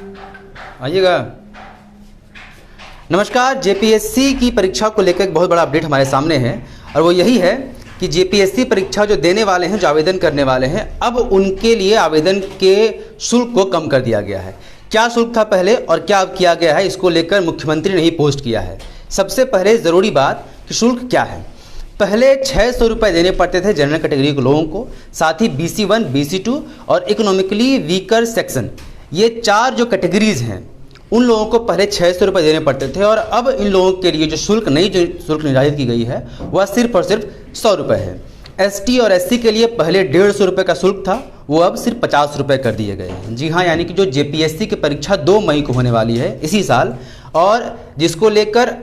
आइएगा। नमस्कार। जेपीएससी की परीक्षा को लेकर एक बहुत बड़ा अपडेट हमारे सामने है और वो यही है कि जेपीएससी परीक्षा जो देने वाले हैं, जो आवेदन करने वाले हैं, अब उनके लिए आवेदन के शुल्क को कम कर दिया गया है। क्या शुल्क था पहले और क्या अब किया गया है, इसको लेकर मुख्यमंत्री ने ही पोस्ट किया है। सबसे पहले ज़रूरी बात कि शुल्क क्या है। पहले 600 रुपये देने पड़ते थे जनरल कैटेगरी के लोगों को, साथ ही BC1, BC2 और इकोनॉमिकली वीकर सेक्शन, ये 4 जो कैटेगरीज़ हैं उन लोगों को पहले 600 रुपये देने पड़ते थे। और अब इन लोगों के लिए जो शुल्क निर्धारित की गई है वह सिर्फ और सिर्फ 100 रुपये है। ST और SC के लिए पहले 150 रुपये का शुल्क था, वो अब सिर्फ 50 रुपये कर दिए गए हैं। जी हाँ, यानी कि जो जेपीएससी की परीक्षा 2 मई को होने वाली है इसी साल, और जिसको लेकर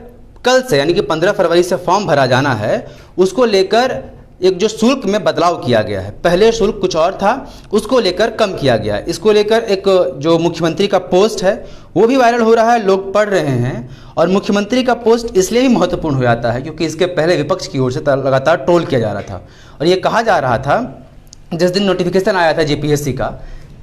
कल से यानी कि 15 फरवरी से फॉर्म भरा जाना है, उसको लेकर एक जो शुल्क में बदलाव किया गया है। पहले शुल्क कुछ और था, उसको लेकर कम किया गया है। इसको लेकर एक जो मुख्यमंत्री का पोस्ट है वो भी वायरल हो रहा है, लोग पढ़ रहे हैं। और मुख्यमंत्री का पोस्ट इसलिए भी महत्वपूर्ण हो जाता है क्योंकि इसके पहले विपक्ष की ओर से लगातार ट्रोल किया जा रहा था और ये कहा जा रहा था जिस दिन नोटिफिकेशन आया था जेपीएससी का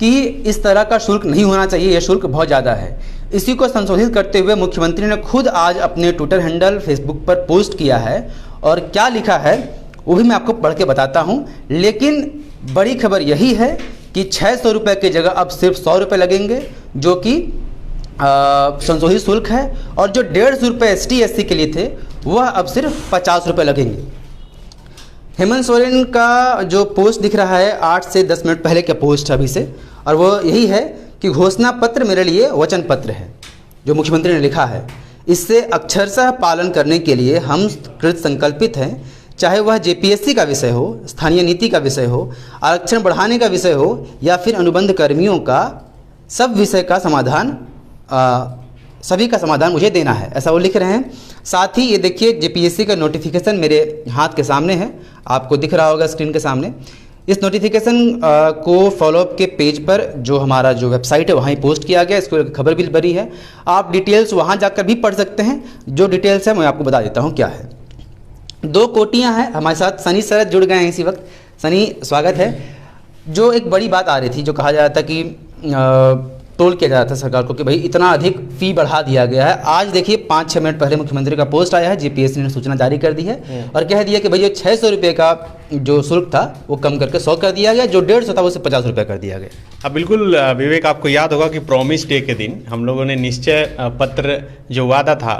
कि इस तरह का शुल्क नहीं होना चाहिए, यह शुल्क बहुत ज़्यादा है। इसी को संशोधित करते हुए मुख्यमंत्री ने खुद आज अपने ट्विटर हैंडल, फेसबुक पर पोस्ट किया है और क्या लिखा है वो भी मैं आपको पढ़ के बताता हूँ। लेकिन बड़ी खबर यही है कि 600 रुपये की जगह अब सिर्फ 100 रुपये लगेंगे, जो कि संशोधित शुल्क है। और जो 150 रुपये ST SC के लिए थे वह अब सिर्फ 50 रुपये लगेंगे। हेमंत सोरेन का जो पोस्ट दिख रहा है 8 से 10 मिनट पहले का पोस्ट है अभी से, और वो यही है कि घोषणा पत्र मेरे लिए वचन पत्र है, जो मुख्यमंत्री ने लिखा है। इससे अक्षरशः पालन करने के लिए हम कृत संकल्पित हैं, चाहे वह जेपीएससी का विषय हो, स्थानीय नीति का विषय हो, आरक्षण बढ़ाने का विषय हो या फिर अनुबंध कर्मियों का, सब विषय का समाधान सभी का समाधान मुझे देना है, ऐसा वो लिख रहे हैं। साथ ही ये देखिए जेपीएससी का नोटिफिकेशन मेरे हाथ के सामने है, आपको दिख रहा होगा स्क्रीन के सामने। इस नोटिफिकेशन को फॉलोअप के पेज पर जो हमारा जो वेबसाइट है वहाँ ही पोस्ट किया गया, इसको खबर भी बनी है। आप डिटेल्स वहाँ जाकर भी पढ़ सकते हैं। जो डिटेल्स है मैं आपको बता देता हूँ क्या है। 2 कोटियाँ हैं हमारे साथ, सनी शरद जुड़ गए हैं इसी वक्त। सनी, स्वागत है। जो एक बड़ी बात आ रही थी, जो कहा जा रहा था कि टोल किया जा रहा था सरकार को कि भाई इतना अधिक फ़ी बढ़ा दिया गया है। आज देखिए 5-6 मिनट पहले मुख्यमंत्री का पोस्ट आया है, जेपीएससी ने सूचना जारी कर दी है और कह दिया कि भाई ये 600 रुपये का जो शुल्क था वो कम करके 100 कर दिया गया, जो 150 था उसे 50 रुपये कर दिया गया। अब बिल्कुल विवेक, आपको याद होगा कि प्रॉमिस डे के दिन हम लोगों ने निश्चय पत्र जो वादा था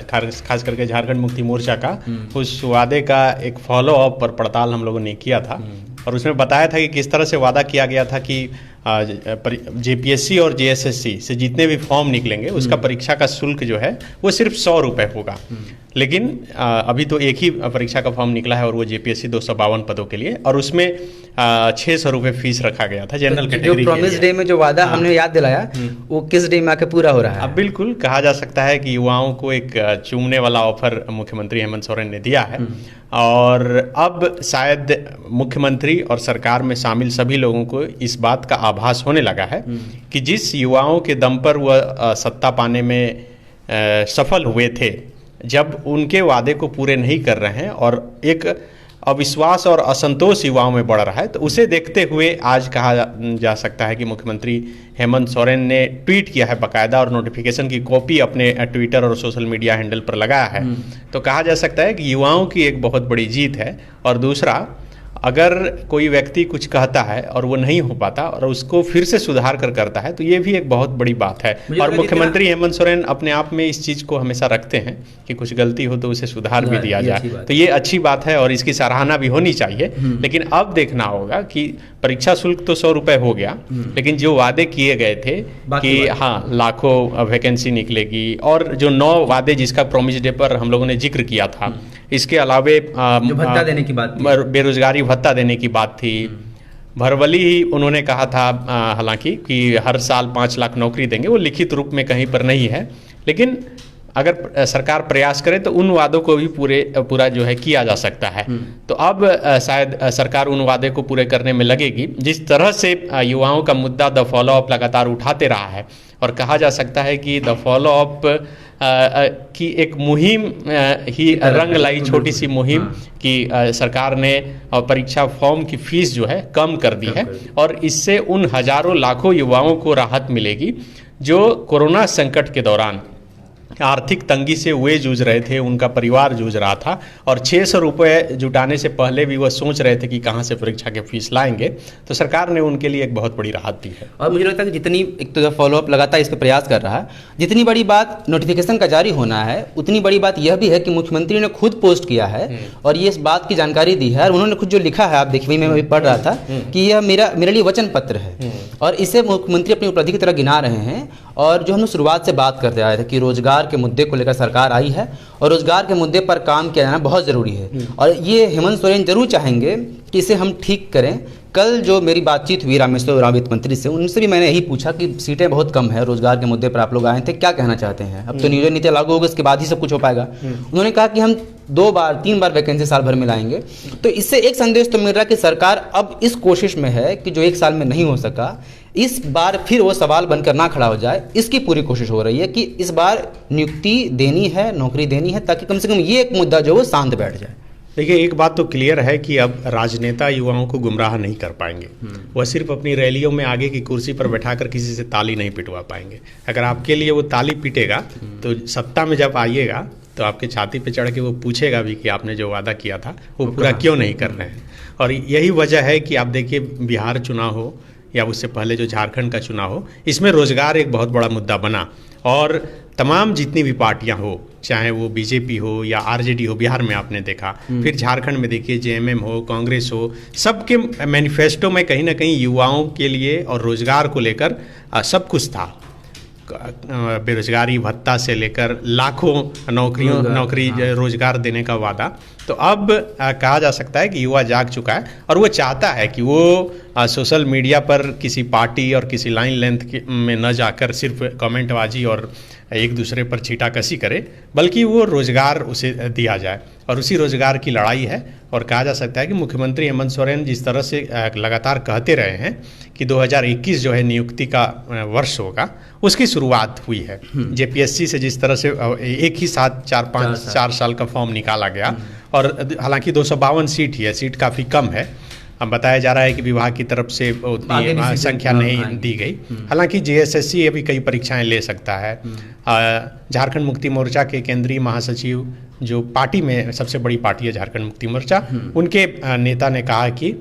खास करके झारखंड मुक्ति मोर्चा का, उस वादे का एक फॉलोअप और पड़ताल हम लोगों ने किया था और उसमें बताया था कि किस तरह से वादा किया गया था कि जेपीएससी और जेएसएससी से जितने भी फॉर्म निकलेंगे उसका परीक्षा का शुल्क जो है वो सिर्फ 100 रुपये होगा। लेकिन अभी तो एक ही परीक्षा का फॉर्म निकला है और वो जेपीएससी 252 पदों के लिए, और उसमें 600 रुपये फीस रखा गया था जनरल कैटेगरी। जो प्रॉमिस डे में जो वादा हमने याद दिलाया वो किस डे में आके पूरा हो रहा है? अब बिल्कुल कहा जा सकता है कि युवाओं को एक चूमने वाला ऑफर मुख्यमंत्री हेमंत सोरेन ने दिया है और अब शायद मुख्यमंत्री और सरकार में शामिल सभी लोगों को इस बात का आभास होने लगा है कि जिस युवाओं के दम पर वह सत्ता पाने में सफल हुए थे, जब उनके वादे को पूरे नहीं कर रहे हैं और एक अविश्वास और असंतोष युवाओं में बढ़ रहा है, तो उसे देखते हुए आज कहा जा सकता है कि मुख्यमंत्री हेमंत सोरेन ने ट्वीट किया है बाकायदा और नोटिफिकेशन की कॉपी अपने ट्विटर और सोशल मीडिया हैंडल पर लगाया है। तो कहा जा सकता है कि युवाओं की एक बहुत बड़ी जीत है। और दूसरा, अगर कोई व्यक्ति कुछ कहता है और वो नहीं हो पाता और उसको फिर से सुधार कर करता है तो ये भी एक बहुत बड़ी बात है। और मुख्यमंत्री हेमंत सोरेन अपने आप में इस चीज़ को हमेशा रखते हैं कि कुछ गलती हो तो उसे सुधार भी दिया जाए, तो ये अच्छी बात है और इसकी सराहना भी होनी चाहिए। लेकिन अब देखना होगा कि परीक्षा शुल्क तो 100 रुपये हो गया, लेकिन जो वादे किए गए थे कि हाँ लाखों वैकेंसी निकलेगी और जो 9 वादे जिसका प्रॉमिस डे पर हम लोगों ने जिक्र किया था, इसके अलावे भत्ता देने की बात, बेरोजगारी भत्ता देने की बात थी, भरवली ही उन्होंने कहा था हालांकि कि हर साल 5 लाख नौकरी देंगे, वो लिखित रूप में कहीं पर नहीं है, लेकिन अगर सरकार प्रयास करे तो उन वादों को भी पूरा जो है किया जा सकता है। तो अब शायद सरकार उन वादे को पूरे करने में लगेगी। जिस तरह से युवाओं का मुद्दा द फॉलो अप लगातार उठाते रहा है और कहा जा सकता है कि द फॉलो अप की एक मुहिम ही रंग लाई, छोटी सी मुहिम कि सरकार ने परीक्षा फॉर्म की फीस जो है कम कर दी है, और इससे उन हजारों लाखों युवाओं को राहत मिलेगी जो कोरोना संकट के दौरान आर्थिक तंगी से वे जूझ रहे थे, उनका परिवार जूझ रहा था, और 600 रुपये जुटाने से पहले भी वह सोच रहे थे कि कहाँ से परीक्षा के फीस लाएंगे। तो सरकार ने उनके लिए एक बहुत बड़ी राहत दी है। और मुझे लगता है कि जितनी एक तो फॉलोअप लगातार इस पर प्रयास कर रहा है, जितनी बड़ी बात नोटिफिकेशन का जारी होना है, उतनी बड़ी बात यह भी है कि मुख्यमंत्री ने खुद पोस्ट किया है और ये इस बात की जानकारी दी है, और उन्होंने खुद जो लिखा है, आप देखिए, मैं अभी पढ़ रहा था कि यह मेरे लिए वचन पत्र है, और इसे मुख्यमंत्री अपनी उपलब्धि की तरह गिना रहे हैं। और जो हम शुरुआत से बात करते आए थे कि रोजगार के मुद्दे को लेकर सरकार आई है और रोजगार के मुद्दे पर काम किया जाना बहुत ज़रूरी है, और ये हेमंत सोरेन जरूर चाहेंगे कि इसे हम ठीक करें। कल जो मेरी बातचीत हुई रामेश्वर उरांव वित्त मंत्री से, उनसे भी मैंने यही पूछा कि सीटें बहुत कम है, रोजगार के मुद्दे पर आप लोग आए थे, क्या कहना चाहते हैं? अब तो नियोजन नीति लागू होगी, उसके बाद ही सब कुछ हो पाएगा। उन्होंने कहा कि हम 2-3 बार वैकेंसी साल भर में लाएंगे। तो इससे एक संदेश तो मिल रहा है कि सरकार अब इस कोशिश में है कि जो 1 साल में नहीं हो सका, इस बार फिर वो सवाल बनकर ना खड़ा हो जाए, इसकी पूरी कोशिश हो रही है कि इस बार नियुक्ति देनी है, नौकरी देनी है, ताकि कम से कम ये एक मुद्दा जो वो शांत बैठ जाए। देखिए, एक बात तो क्लियर है कि अब राजनेता युवाओं को गुमराह नहीं कर पाएंगे। वह सिर्फ अपनी रैलियों में आगे की कुर्सी पर बैठाकर किसी से ताली नहीं पिटवा पाएंगे। अगर आपके लिए वो ताली पीटेगा तो सत्ता में जब आइएगा तो आपके छाती पे चढ़ के वो पूछेगा भी कि आपने जो वादा किया था वो पूरा क्यों नहीं कर रहे हैं। और यही वजह है कि आप देखिए, बिहार चुनाव हो या उससे पहले जो झारखंड का चुनाव हो, इसमें रोजगार एक बहुत बड़ा मुद्दा बना, और तमाम जितनी भी पार्टियां हो, चाहे वो बीजेपी हो या आरजेडी हो, बिहार में आपने देखा, फिर झारखंड में देखिए जेएमएम हो, कांग्रेस हो, सबके मैनिफेस्टो में कहीं ना कहीं युवाओं के लिए और रोजगार को लेकर सब कुछ था। बेरोजगारी भत्ता से लेकर लाखों नौकरी रोजगार देने का वादा। तो अब कहा जा सकता है कि युवा जाग चुका है और वो चाहता है कि वो सोशल मीडिया पर किसी पार्टी और किसी लाइन लेंथ में न जाकर सिर्फ कमेंटबाजी और एक दूसरे पर छीटाकशी करे, बल्कि वो रोजगार उसे दिया जाए, और उसी रोजगार की लड़ाई है। और कहा जा सकता है कि मुख्यमंत्री हेमंत सोरेन जिस तरह से लगातार कहते रहे हैं कि 2021 जो है नियुक्ति का वर्ष होगा, उसकी शुरुआत हुई है। जेपीएससी से जिस तरह से एक ही साथ 4 साल का फॉर्म निकाला गया, और हालांकि 252 सीट ही है, सीट काफ़ी कम है। अब बताया जा रहा है कि विभाग की तरफ से उतनी संख्या नहीं दी गई। हालांकि जीएसएससी अभी कई परीक्षाएं ले सकता है। झारखंड मुक्ति मोर्चा के केंद्रीय महासचिव, जो पार्टी में सबसे बड़ी पार्टी है झारखंड मुक्ति मोर्चा, उनके नेता ने कहा कि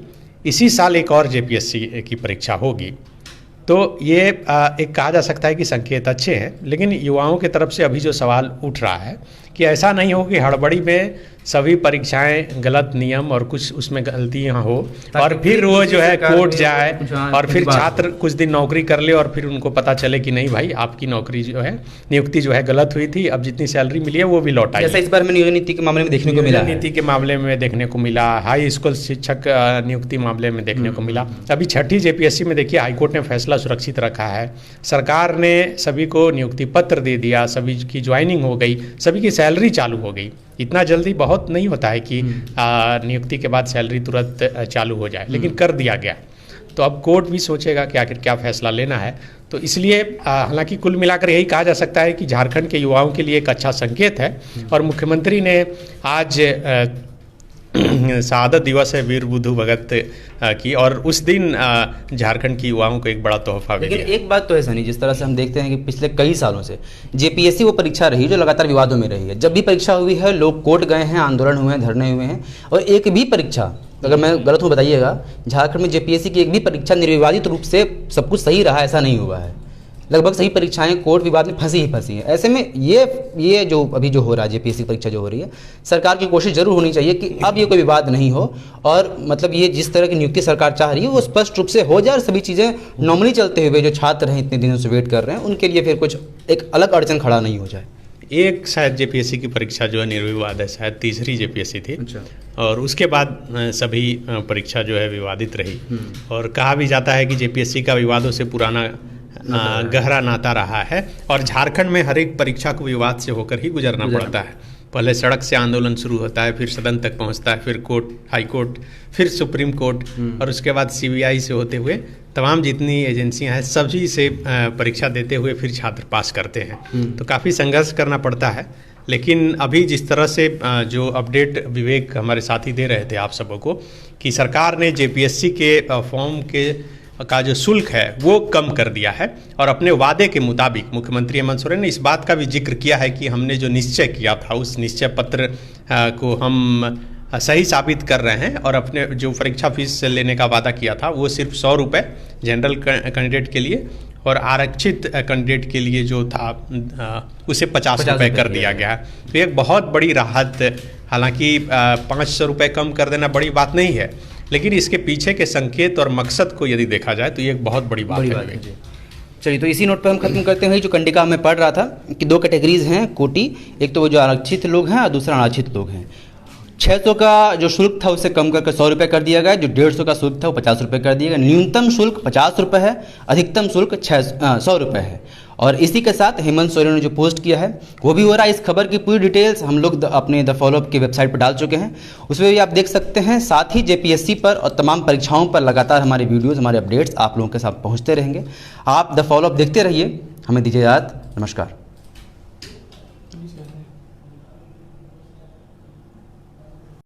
इसी साल एक और जेपीएससी की परीक्षा होगी। तो ये एक कहा जा सकता है कि संकेत अच्छे हैं, लेकिन युवाओं की तरफ से अभी जो सवाल उठ रहा है कि ऐसा नहीं हो कि हड़बड़ी में सभी परीक्षाएं गलत नियम और कुछ उसमें गलतियां हो और फिर वो जो है कोर्ट जाए और फिर छात्र कुछ दिन नौकरी कर ले और फिर उनको पता चले कि नहीं भाई, आपकी नौकरी जो है, नियुक्ति जो है गलत हुई थी, अब जितनी सैलरी मिली है वो भी लौटाई। जैसा इस बार में नियोजन नीति के मामले में देखने को मिला, नीति के मामले में देखने को मिला, हाई स्कूल शिक्षक नियुक्ति मामले में देखने को मिला। अभी 6ठी जेपीएससी में देखिए, हाईकोर्ट ने फैसला सुरक्षित रखा है, सरकार ने सभी को नियुक्ति पत्र दे दिया, सभी की ज्वाइनिंग हो गई, सभी की सैलरी चालू हो गई। इतना जल्दी बहुत नहीं होता है कि नियुक्ति के बाद सैलरी तुरंत चालू हो जाए, लेकिन कर दिया गया। तो अब कोर्ट भी सोचेगा कि आखिर क्या फैसला लेना है। तो इसलिए हालांकि कुल मिलाकर यही कहा जा सकता है कि झारखंड के युवाओं के लिए एक अच्छा संकेत है। और मुख्यमंत्री ने आज शहादत दिवस है वीर बुद्धू भगत की, और उस दिन झारखंड के युवाओं को एक बड़ा तोहफा भी दिया। लेकिन एक बात तो है सनी, जिस तरह से हम देखते हैं कि पिछले कई सालों से जेपीएससी वो परीक्षा रही जो लगातार विवादों में रही है। जब भी परीक्षा हुई है, लोग कोर्ट गए हैं, आंदोलन हुए हैं, धरने हुए हैं, और एक भी परीक्षा, अगर मैं गलत हूँ बताइएगा, झारखंड में जेपीएससी की एक भी परीक्षा निर्विवादित रूप से सब कुछ सही रहा, ऐसा नहीं हुआ है। लगभग सही परीक्षाएं कोर्ट विवाद में फंसी हैं। ऐसे में ये जो अभी जो हो रहा है, जेपीएससी परीक्षा जो हो रही है, सरकार की कोशिश जरूर होनी चाहिए कि अब ये कोई विवाद नहीं हो, और मतलब ये जिस तरह की नियुक्ति सरकार चाह रही है वो स्पष्ट रूप से हो जाए, और सभी चीज़ें नॉर्मली चलते हुए जो छात्र हैं इतने दिनों से वेट कर रहे हैं उनके लिए फिर कुछ एक अलग अड़चन खड़ा नहीं हो जाए। एक शायद जेपीएससी की परीक्षा जो है निर्विवाद है, शायद तीसरी जेपीएससी थी। अच्छा। और उसके बाद सभी परीक्षा जो है विवादित रही, और कहा भी जाता है कि जेपीएससी का विवादों से पुराना गहरा नाता रहा है, और झारखंड में हर एक परीक्षा को विवाद से होकर ही गुजरना पड़ता है। पहले सड़क से आंदोलन शुरू होता है, फिर सदन तक पहुंचता है, फिर कोर्ट, हाई कोर्ट, फिर सुप्रीम कोर्ट और उसके बाद सीबीआई से होते हुए तमाम जितनी एजेंसियां हैं सभी से परीक्षा देते हुए फिर छात्र पास करते हैं। तो काफ़ी संघर्ष करना पड़ता है। लेकिन अभी जिस तरह से जो अपडेट विवेक हमारे साथी दे रहे थे आप सबों को कि सरकार ने जेपीएससी के फॉर्म का जो शुल्क है वो कम कर दिया है और अपने वादे के मुताबिक मुख्यमंत्री हेमंत सोरेन ने इस बात का भी जिक्र किया है कि हमने जो निश्चय किया था उस निश्चय पत्र को हम सही साबित कर रहे हैं और अपने जो परीक्षा फीस लेने का वादा किया था वो सिर्फ 100 रुपये जनरल कैंडिडेट के लिए और आरक्षित कैंडिडेट के लिए जो था उसे 50 रुपये कर दिया गया है। तो एक बहुत बड़ी राहत, हालांकि 500 रुपये कम कर देना बड़ी बात नहीं है, लेकिन इसके पीछे के संकेत और मकसद को यदि देखा जाए तो ये एक बहुत बड़ी बात है। चलिए, तो इसी नोट पर हम खत्म करते हैं। जो कंडिका में पढ़ रहा था कि 2 कैटेगरीज हैं कोटि, एक तो वो जो आरक्षित लोग हैं और दूसरा अनारक्षित लोग हैं। 600 का जो शुल्क था उसे कम करके 100 रुपये कर दिया गया। जो 150 का शुल्क था वो 50 रुपये कर दिया गया। न्यूनतम शुल्क 50 रुपये है, अधिकतम शुल्क 100 रुपये है। और इसी के साथ हेमंत सोरेन ने जो पोस्ट किया है वो भी हो रहा है। इस खबर की पूरी डिटेल्स हम लोग अपने द फॉलोअप की वेबसाइट पर डाल चुके हैं, उसमें भी आप देख सकते हैं। साथ ही जेपीएससी पर और तमाम परीक्षाओं पर लगातार हमारे वीडियोस, हमारे अपडेट्स आप लोगों के साथ पहुंचते रहेंगे। आप द फॉलोअप देखते रहिए। हमें दीजिए इजाज़त। नमस्कार।